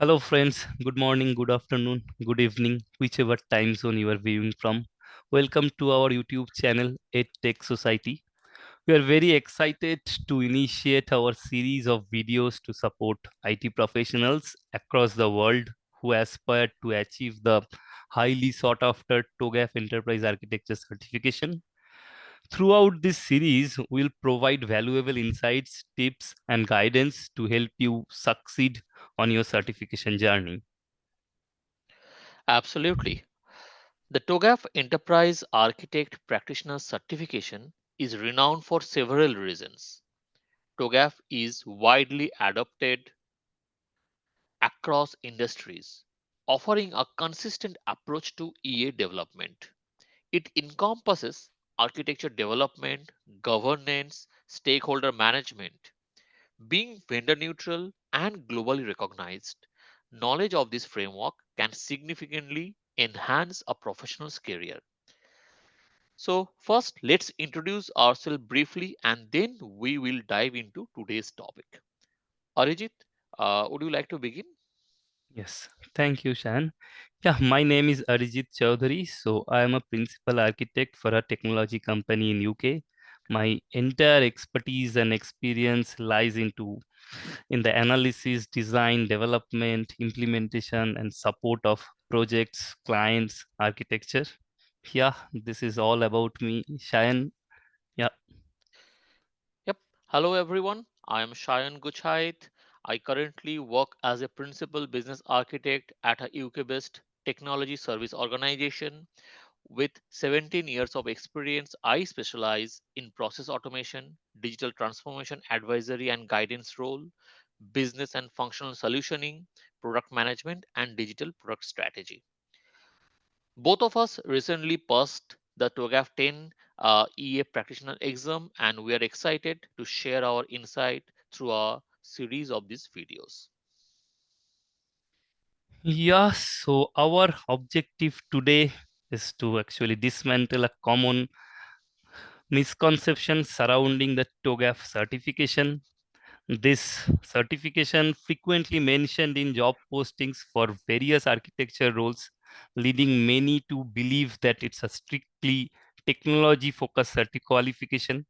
Hello, friends. Good morning, good afternoon, good evening, whichever time zone you are viewing from. Welcome to our YouTube channel, EdTech Society. We are very excited to initiate our series of videos to support IT professionals across the world who aspire to achieve the highly sought after TOGAF Enterprise Architecture certification. Throughout this series, we'll provide valuable insights, tips, and guidance to help you succeed on your certification journey. Absolutely. The TOGAF Enterprise Architect Practitioner Certification is renowned for several reasons. TOGAF is widely adopted across industries, offering a consistent approach to EA development. It encompasses architecture development, governance, stakeholder management. Being vendor neutral and globally recognized, knowledge of this framework can significantly enhance a professional's career. So, first, let's introduce ourselves briefly and then we will dive into today's topic. Arijit, would you like to begin? Yes, thank you, Shan. Yeah, my name is Arijit Chaudhary. So I am a principal architect for a technology company in UK. My entire expertise and experience lies in the analysis, design, development, implementation, and support of projects, clients, architecture. Yeah, this is all about me, Shayan. Yeah. Yep. Hello, everyone. I am Shayan Guchait. I currently work as a principal business architect at a UK based technology service organization. With 17 years of experience, I specialize in process automation, digital transformation advisory and guidance role, business and functional solutioning, product management, and digital product strategy. Both of us recently passed the TOGAF 10 EA practitioner exam, and we are excited to share our insight through a series of these videos. Yeah, so our objective today is to actually dismantle a common misconception surrounding the TOGAF certification. This certification frequently mentioned in job postings for various architecture roles, leading many to believe that it's a strictly technology focused qualification.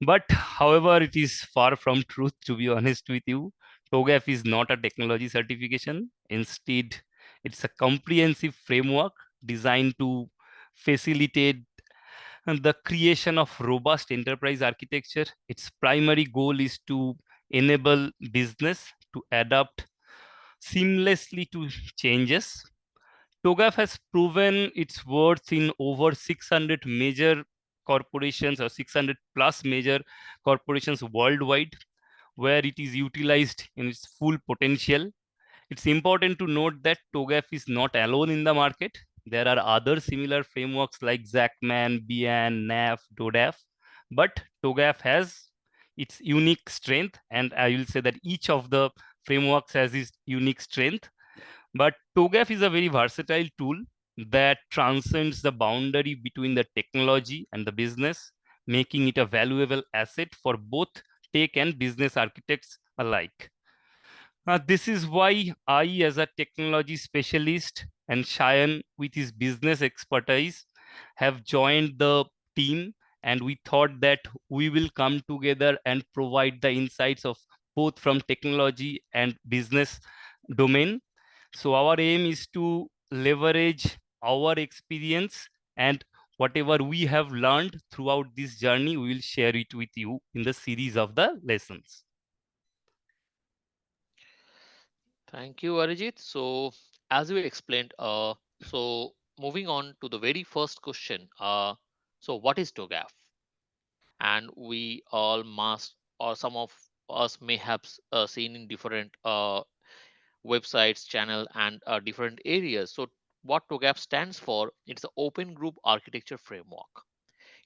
But however, it is far from truth, to be honest with you. TOGAF is not a technology certification. Instead, it's a comprehensive framework designed to facilitate the creation of robust enterprise architecture. Its primary goal is to enable business to adapt seamlessly to changes. TOGAF has proven its worth in over 600 major corporations or 600 plus major corporations worldwide, where it is utilized in its full potential. It's important to note that TOGAF is not alone in the market. There are other similar frameworks like Zachman, BIAN, NAF, DODAF, but TOGAF has its unique strength, and I will say that each of the frameworks has its unique strength. But TOGAF is a very versatile tool that transcends the boundary between the technology and the business, making it a valuable asset for both tech and business architects alike. This is why I, as a technology specialist, and Shayan, with his business expertise, have joined the team. And we thought that we will come together and provide the insights of both from technology and business domain. So, our aim is to leverage our experience and whatever we have learned throughout this journey, we will share it with you in the series of the lessons. Thank you, Arijit. So, as you explained, moving on to the very first question. What is TOGAF? And we all must, or some of us may have seen in different websites, channel, and different areas. So, what TOGAF stands for? It's an Open Group Architecture Framework.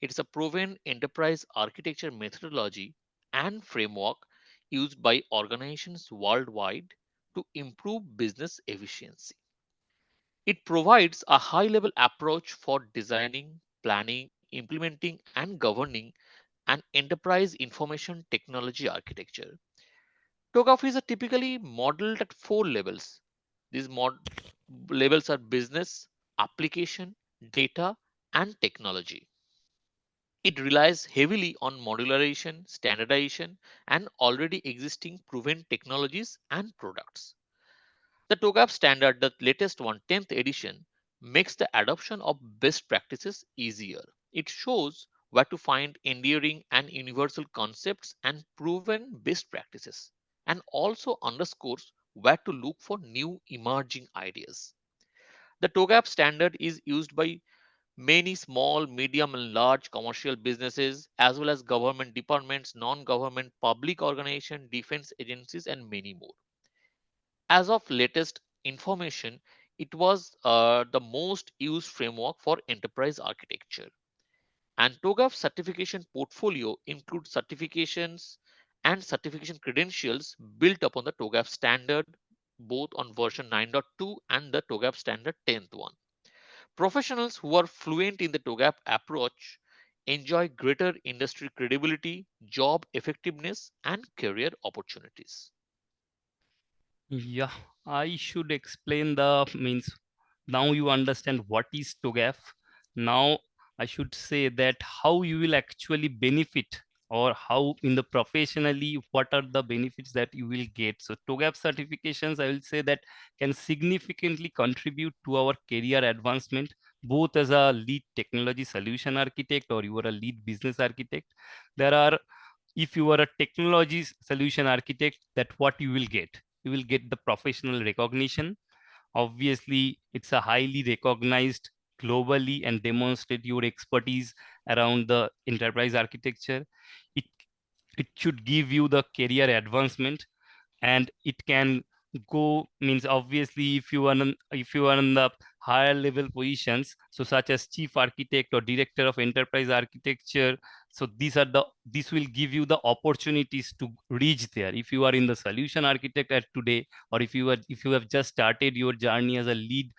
It's a proven enterprise architecture methodology and framework used by organizations worldwide to improve business efficiency. It provides a high level approach for designing, planning, implementing, and governing an enterprise information technology architecture. TOGAF is a typically modeled at four levels. These levels are business, application, data, and technology. It relies heavily on modularization, standardization, and already existing proven technologies and products. The TOGAF standard, the latest one, 10th edition, makes the adoption of best practices easier. It shows where to find enduring and universal concepts and proven best practices, and also underscores where to look for new emerging ideas. The TOGAF standard is used by many small, medium, and large commercial businesses, as well as government departments, non government, public organizations, defense agencies, and many more. As of latest information, it was the most used framework for enterprise architecture. And TOGAF certification portfolio includes certifications and certification credentials built upon the TOGAF standard, both on version 9.2 and the TOGAF standard 10th one. Professionals who are fluent in the TOGAF approach enjoy greater industry credibility, job effectiveness, and career opportunities. Yeah, I should explain the means. Now you understand what is TOGAF. Now I should say that how you will actually benefit, or how in the professionally what are the benefits that you will get. So TOGAF certifications, I will say that can significantly contribute to our career advancement, both as a lead technology solution architect or you are a lead business architect. There are, if you are a technology solution architect, that what you will get, you will get the professional recognition. Obviously it's a highly recognized globally and demonstrate your expertise around the enterprise architecture. It it should give you the career advancement, and it can go means, obviously if you are if you are in the higher level positions, so such as chief architect or director of enterprise architecture, so this will give you the opportunities to reach there. If you are in the solution architect at today, or if you have just started your journey as a lead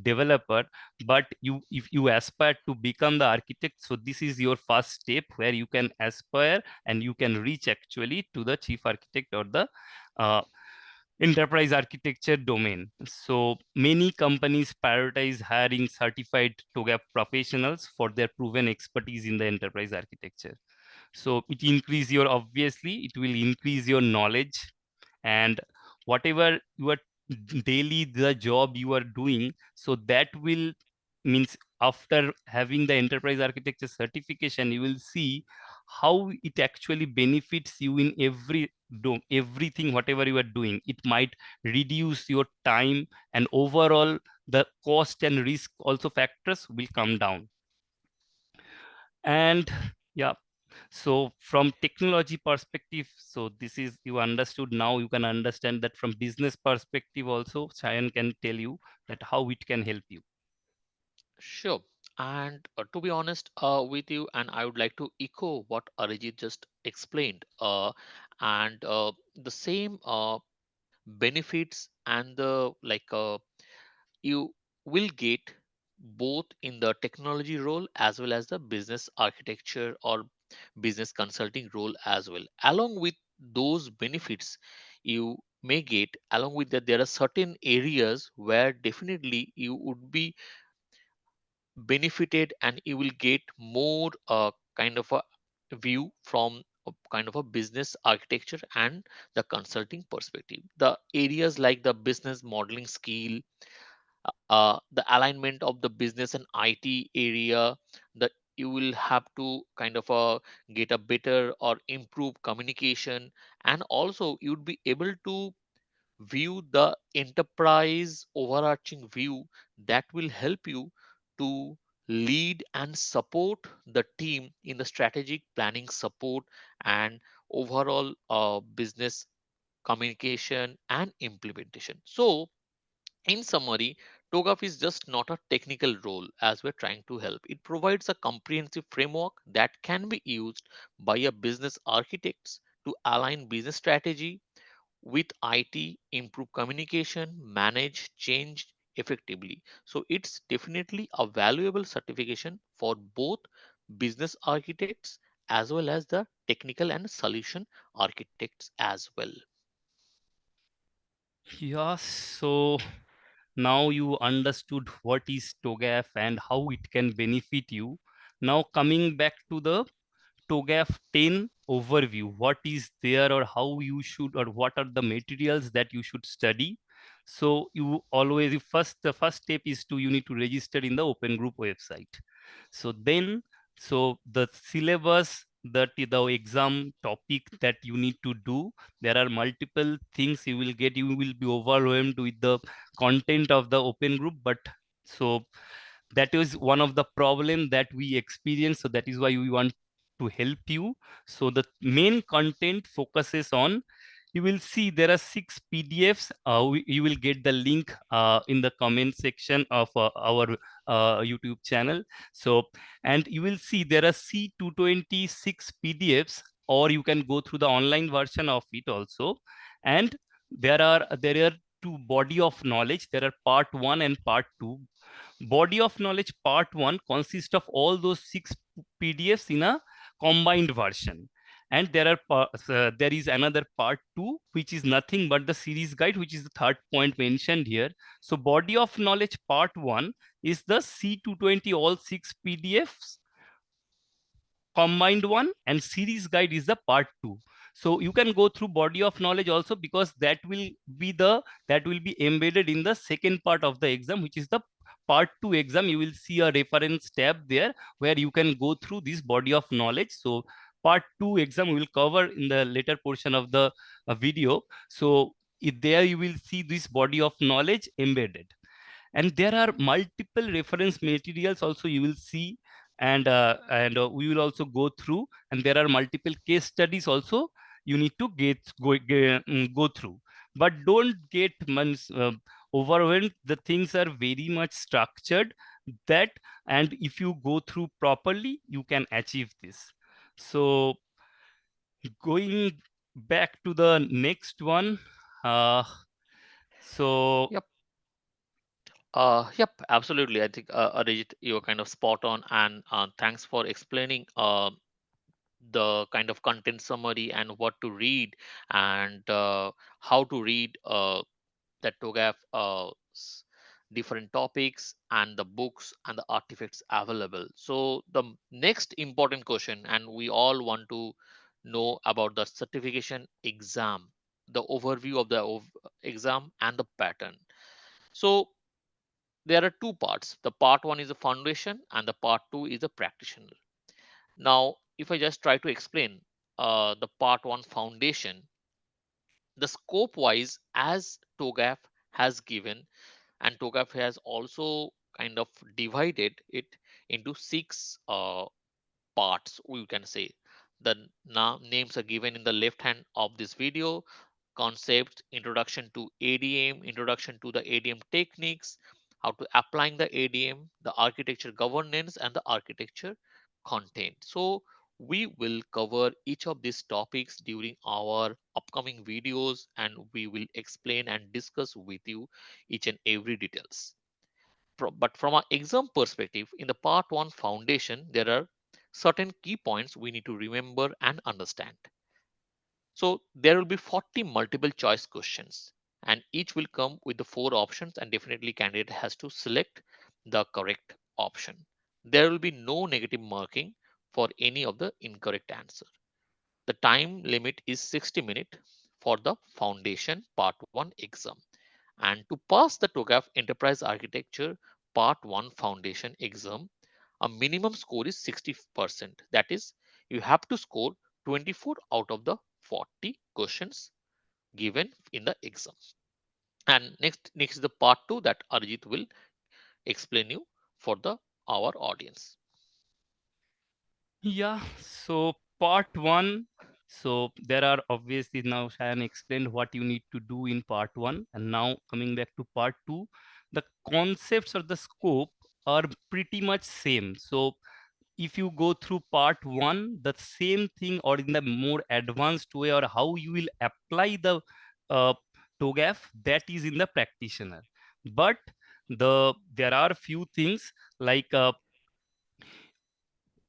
developer, but you if you aspire to become the architect, so this is your first step where you can aspire and you can reach actually to the chief architect or the uh, enterprise architecture domain. So many companies prioritize hiring certified TOGAF professionals for their proven expertise in the enterprise architecture. So it increase your, obviously it will increase your knowledge, and whatever you are daily the job you are doing, so that will means, after having the enterprise architecture certification, you will see how it actually benefits you in everything whatever you are doing. It might reduce your time, and overall the cost and risk also factors will come down. And yeah, so from technology perspective, so this is you understood. Now you can understand that from business perspective also, Chayan can tell you that how it can help you. Sure. And to be honest with you, and I would like to echo what Arijit just explained. And the same benefits and the you will get both in the technology role as well as the business architecture or business consulting role as well. Along with those benefits, you may get, along with that, there are certain areas where definitely you would be benefited and you will get more kind of a view from a kind of a business architecture and the consulting perspective. The areas like the business modeling skill, the alignment of the business and IT area, that you will have to kind of get a better or improve communication, and also you'd be able to view the enterprise overarching view that will help you to lead and support the team in the strategic planning support and overall business communication and implementation. So in summary, TOGAF is just not a technical role as we're trying to help. It provides a comprehensive framework that can be used by a business architects to align business strategy with IT, improve communication, manage change effectively. So it's definitely a valuable certification for both business architects as well as the technical and solution architects as well. Yeah, so now you understood what is TOGAF and how it can benefit you. Now coming back to the TOGAF 10 overview, what is there or how you should or what are the materials that you should study. So you always the first step is to you need to register in the open group website. So then so the syllabus that the exam topic that you need to do, there are multiple things you will get. You will be overwhelmed with the content of the open group, but so that is one of the problem that we experience, so that is why we want to help you. So the main content focuses on, you will see there are 6 PDFs. You will get the link in the comment section of our YouTube channel. So, and you will see there are C226 PDFs, or you can go through the online version of it also. And there are two body of knowledge. There are part 1 and part 2. Body of knowledge part 1 consists of all those 6 PDFs in a combined version. And there is another part 2, which is nothing but the series guide, which is the third point mentioned here. So body of knowledge part 1 is the C220 all 6 PDFs combined one, and series guide is the part 2. So you can go through body of knowledge also, because that will be embedded in the second part of the exam, which is the part 2 exam. You will see a reference tab there where you can go through this body of knowledge. So part 2 exam we will cover in the later portion of the video. So there you will see this body of knowledge embedded, and there are multiple reference materials also you will see. And we will also go through, and there are multiple case studies also you need to go through. But don't get overwhelmed. The things are very much structured, that and if you go through properly you can achieve this. So going back to the next one, uh, so Yep. Yep, absolutely. I think Arijit, you're kind of spot on, and thanks for explaining the kind of content summary and what to read and how to read that TOGAF different topics and the books and the artifacts available. So the next important question, and we all want to know about the certification exam, the overview of the exam and the pattern. So there are two parts. The part one is the foundation, and the part two is the practitioner. Now, if I just try to explain the part one foundation, the scope wise, as TOGAF has given, and TOGAF has also kind of divided it into six parts, we can say. The names are given in the left hand of this video: concepts, introduction to ADM, introduction to the ADM techniques, how to applying the ADM, the architecture governance, and the architecture content. So we will cover each of these topics during our upcoming videos, and we will explain and discuss with you each and every details. But from an exam perspective, in the part 1 foundation, there are certain key points we need to remember and understand. So there will be 40 multiple choice questions, and each will come with the 4 options, and definitely candidate has to select the correct option. There will be no negative marking for any of the incorrect answer. The time limit is 60 minutes for the foundation part 1 exam. And to pass the TOGAF Enterprise Architecture Part 1 Foundation exam, a minimum score is 60%. That is, you have to score 24 out of the 40 questions given in the exam. And next is the part 2 that Arjit will explain you for the our audience. yeah, so part 1. So there are obviously, now Shayan explained what you need to do in part 1, and now coming back to part 2, the concepts or the scope are pretty much same. So if you go through part 1, the same thing or in the more advanced way, or how you will apply the uh, TOGAF, that is in the practitioner. But there are few things like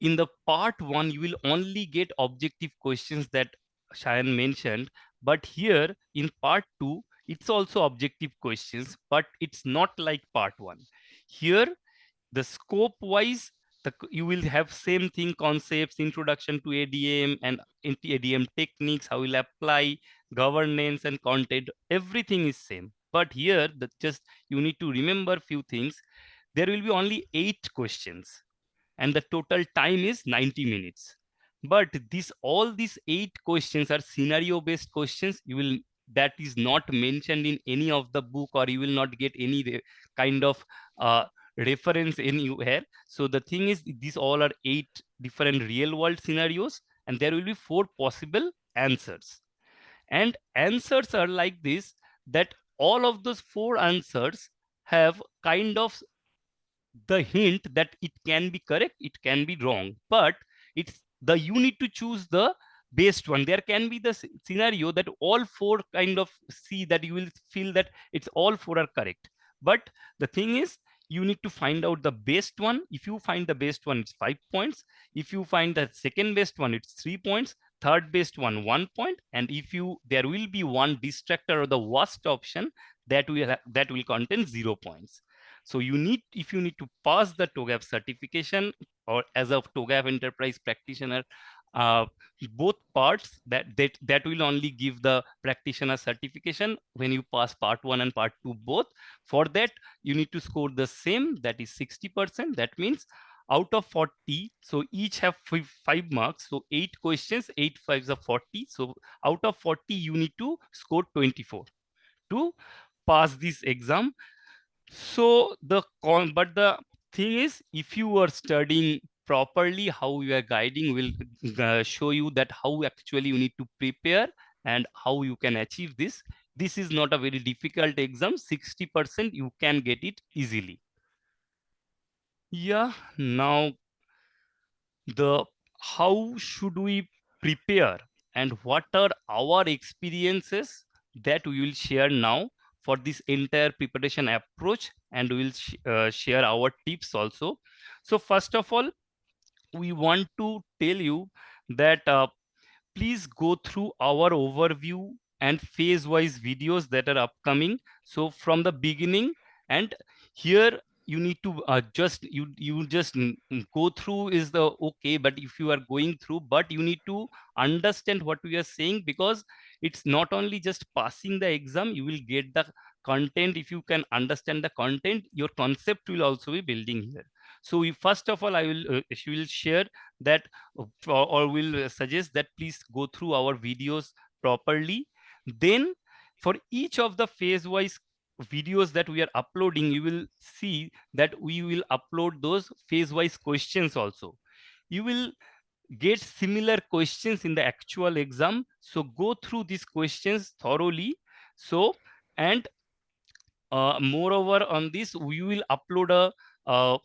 in the part 1 you will only get objective questions that Shayan mentioned, but here in part 2 It's also objective questions, but it's not like part one. Here, the scope wise, you will have same thing, concepts, introduction to ADM and ADM techniques, how will apply, governance and content, everything is same. But here, just you need to remember few things. There will be only 8 questions and the total time is 90 minutes. But this all these 8 questions are scenario based questions. You will That is not mentioned in any of the book, or you will not get any kind of uh, reference anywhere. So the thing is, these all are 8 different real world scenarios, and there will be 4 possible answers. And answers are like this, that all of those 4 answers have kind of the hint that it can be correct, it can be wrong, but it's the you need to choose the best one. There can be the scenario that all 4 kind of see that you will feel that it's all 4 are correct, but the thing is, you need to find out the best one. If you find the best one, it's 5 points. If you find the second best one, it's 3 points. Third best one, 1 point. And if you there will be one distractor or the worst option, that will contain 0 points. So if you need to pass the TOGAF certification, or as a TOGAF enterprise practitioner, uh, both parts, that will only give the practitioner certification when you pass part one and part two both. For that, you need to score the same, that is 60%. That means out of 40, so each have 5 marks. So 8 questions, 8 5s are 40. So out of 40, you need to score 24 to pass this exam. So but the thing is, if you are studying properly, how your guiding will show you that how actually you need to prepare and how you can achieve this. This is not a very difficult exam. 60% you can get it easily. Yeah. Now, the how should we prepare and what are our experiences, that we will share now for this entire preparation approach, and we will share our tips also. So first of all, we want to tell you that please go through our overview and phase wise videos that are upcoming. So from the beginning, and here you need to you just go through is the okay, but if you are going through, but you need to understand what we are saying, because it's not only just passing the exam, you will get the content. If you can understand the content, your concept will also be building here. So first of all, she will share that, or will suggest that please go through our videos properly. Then for each of the phase wise videos that we are uploading, you will see that we will upload those phase wise questions also. You will get similar questions in the actual exam, so go through these questions thoroughly. So, and moreover on this, we will upload a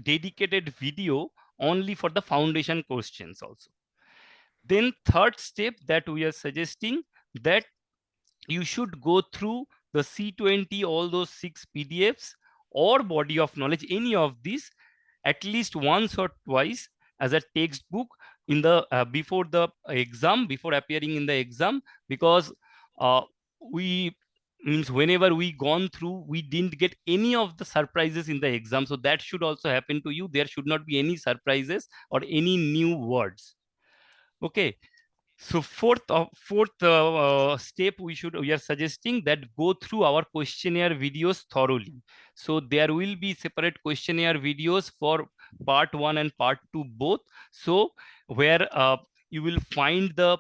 dedicated video only for the foundation questions also. Then third step that we are suggesting, that you should go through the C20, all those 6 PDFs or body of knowledge, any of these, at least once or twice as a textbook in the before the exam, before appearing in the exam. Because uh, we means whenever we gone through, we didn't get any of the surprises in the exam. So that should also happen to you. There should not be any surprises or any new words. Okay. So fourth step, we are suggesting that go through our questionnaire videos thoroughly. So there will be separate questionnaire videos for part one and part two both. So where you will find the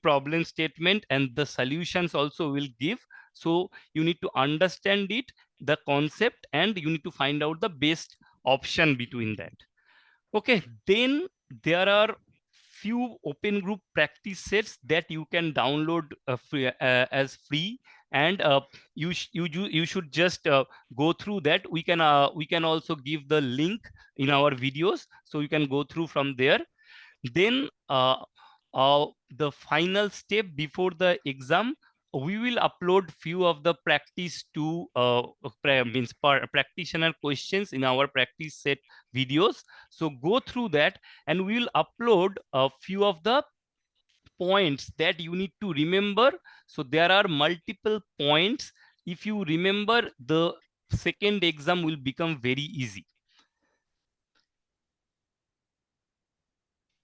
problem statement, and the solutions also will give. So you need to understand it, the concept, and you need to find out the best option between that. Okay, then there are few open group practice sets that you can download as free, and you should just go through that. We can also give the link in our videos, so you can go through from there. Then the final step before the exam, we will upload few of the practice to practitioner questions in our practice set videos. So go through that, and we will upload a few of the points that you need to remember. So there are multiple points. If you remember, the second exam will become very easy.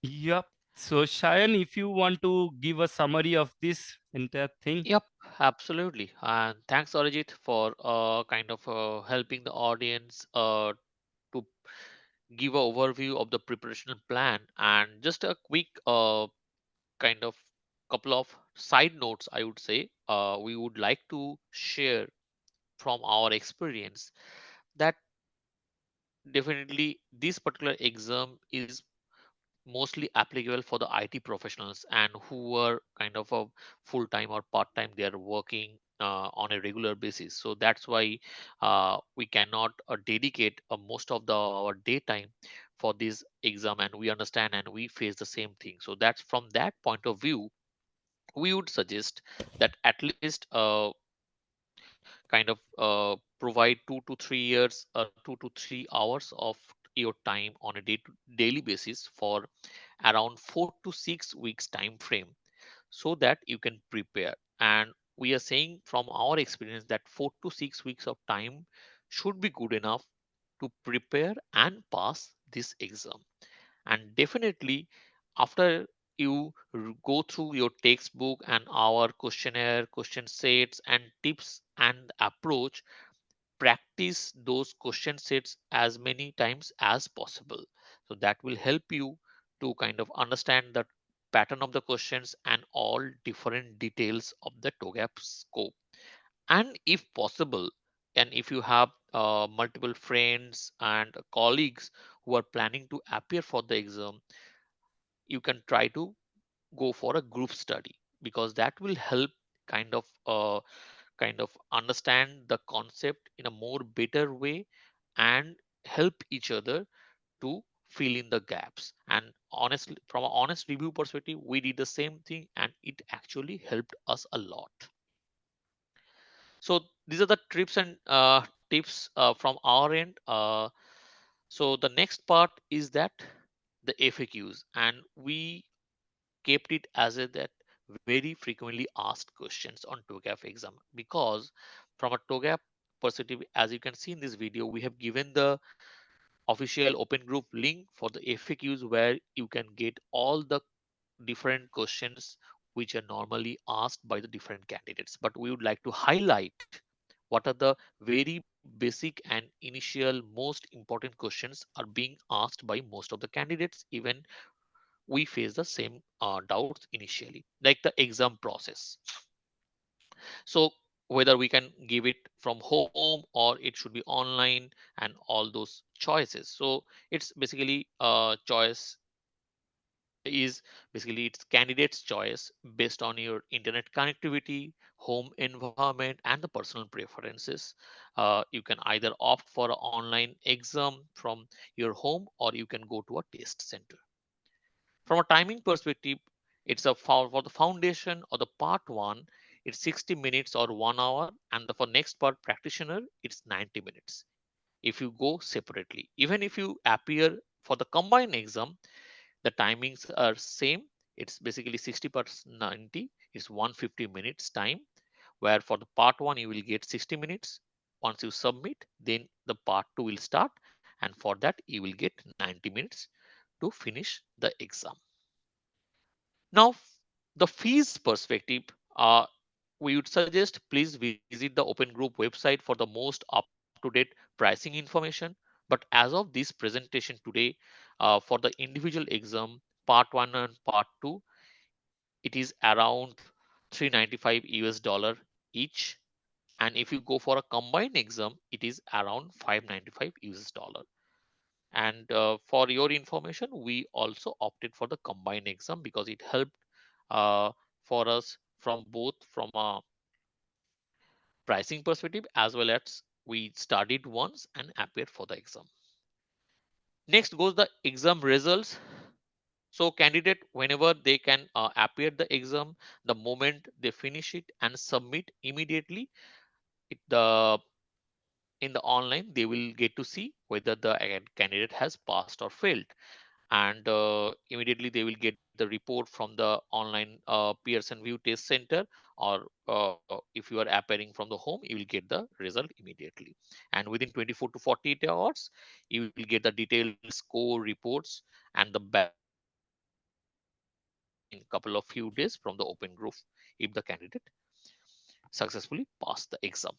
Yep. So Shayan, if you want to give a summary of this entire thing. Yep, absolutely. And thanks, Arijit, for helping the audience to give an overview of the preparation plan. And just a quick kind of couple of side notes, I would say, we would like to share from our experience that definitely this particular exam is mostly applicable for the IT professionals and who are kind of a full time or part time. They are working on a regular basis, so that's why we cannot dedicate most of the our daytime for this exam, and we understand and we face the same thing. So that's from that point of view, we would suggest that at least provide 2 to 3 years, 2 to 3 hours of your time on a daily basis for around 4 to 6 weeks time frame, so that you can prepare. And we are saying from our experience that 4 to 6 weeks of time should be good enough to prepare and pass this exam. And definitely, after you go through your textbook and our questionnaire, question sets, and tips and approach, practice those question sets as many times as possible. So that will help you to kind of understand the pattern of the questions and all different details of the TOGAF scope. And if possible, and if you have multiple friends and colleagues who are planning to appear for the exam, you can try to go for a group study, because that will help kind of understand the concept in a more better way and help each other to fill in the gaps. And honestly, from an honest review perspective, we did the same thing and it actually helped us a lot. So these are the trips and tips from our end. So the next part is that the FAQs, and we kept it as a that very frequently asked questions on TOGAF exam, because from a TOGAF perspective, as you can see in this video, we have given the official open group link for the FAQs, where you can get all the different questions which are normally asked by the different candidates. But we would like to highlight what are the very basic and initial most important questions are being asked by most of the candidates. Even we face the same doubts initially, like the exam process. So whether we can give it from home or it should be online, and all those choices. So it's basically choice is basically it's candidate's choice based on your internet connectivity, home environment, and the personal preferences. You can either opt for an online exam from your home, or you can go to a test center. From a timing perspective, it's for the foundation or the part one, it's 60 minutes or 1 hour, and for next part practitioner, it's 90 minutes. If you go separately, even if you appear for the combined exam, the timings are same. It's basically 60 plus 90 is 150 minutes time, where for the part one you will get 60 minutes. Once you submit, then the part two will start, and for that you will get 90 minutes to finish the exam. Now, the fees perspective, we would suggest please visit the Open Group website for the most up-to-date pricing information. But as of this presentation today, for the individual exam, part one and part two, it is around 395 US dollar each. And if you go for a combined exam, it is around 595 US dollar. And for your information, we also opted for the combined exam because it helped uh, for us from both from a pricing perspective as well as we studied once and appeared for the exam. Next goes the exam results. So candidate, whenever they can appear the exam, the moment they finish it and submit immediately, the in the online they will get to see whether the candidate has passed or failed. and immediately they will get the report from the online Pearson View Test Center, or if you are appearing from the home, you will get the result immediately. And within 24 to 48 hours, you will get the detailed score reports and the badge in a couple of few days from the open group if the candidate successfully passed the exam.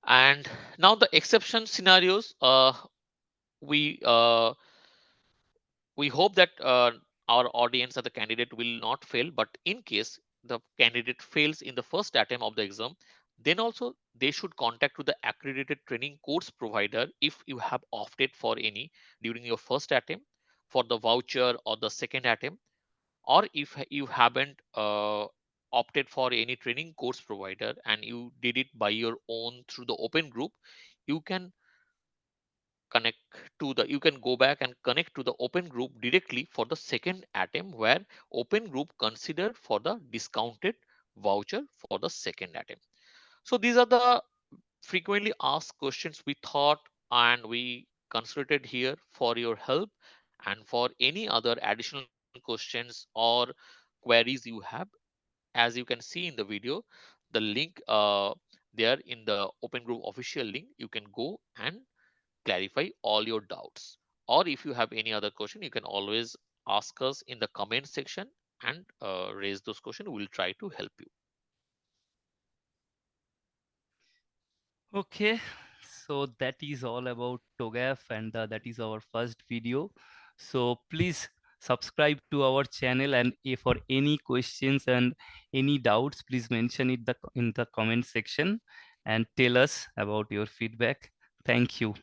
And now the exception scenarios, we uh, we hope that our audience or the candidate will not fail, but in case the candidate fails in the first attempt of the exam, then also they should contact to the accredited training course provider if you have opted for any during your first attempt for the voucher or the second attempt, or if you haven't opted for any training course provider and you did it by your own through the open group, you can connect to the you can go back and connect to the open group directly for the second attempt, where open group consider for the discounted voucher for the second attempt. So these are the frequently asked questions we thought and we consulted here for your help, and for any other additional questions or queries you have, as you can see in the video, the link there in the open group official link, you can go and clarify all your doubts. Or if you have any other question, you can always ask us in the comment section and raise those questions. We'll try to help you. Okay, so that is all about TOGAF, and that is our first video. So please subscribe to our channel, and if for any questions and any doubts, please mention it in the comment section and tell us about your feedback. Thank you.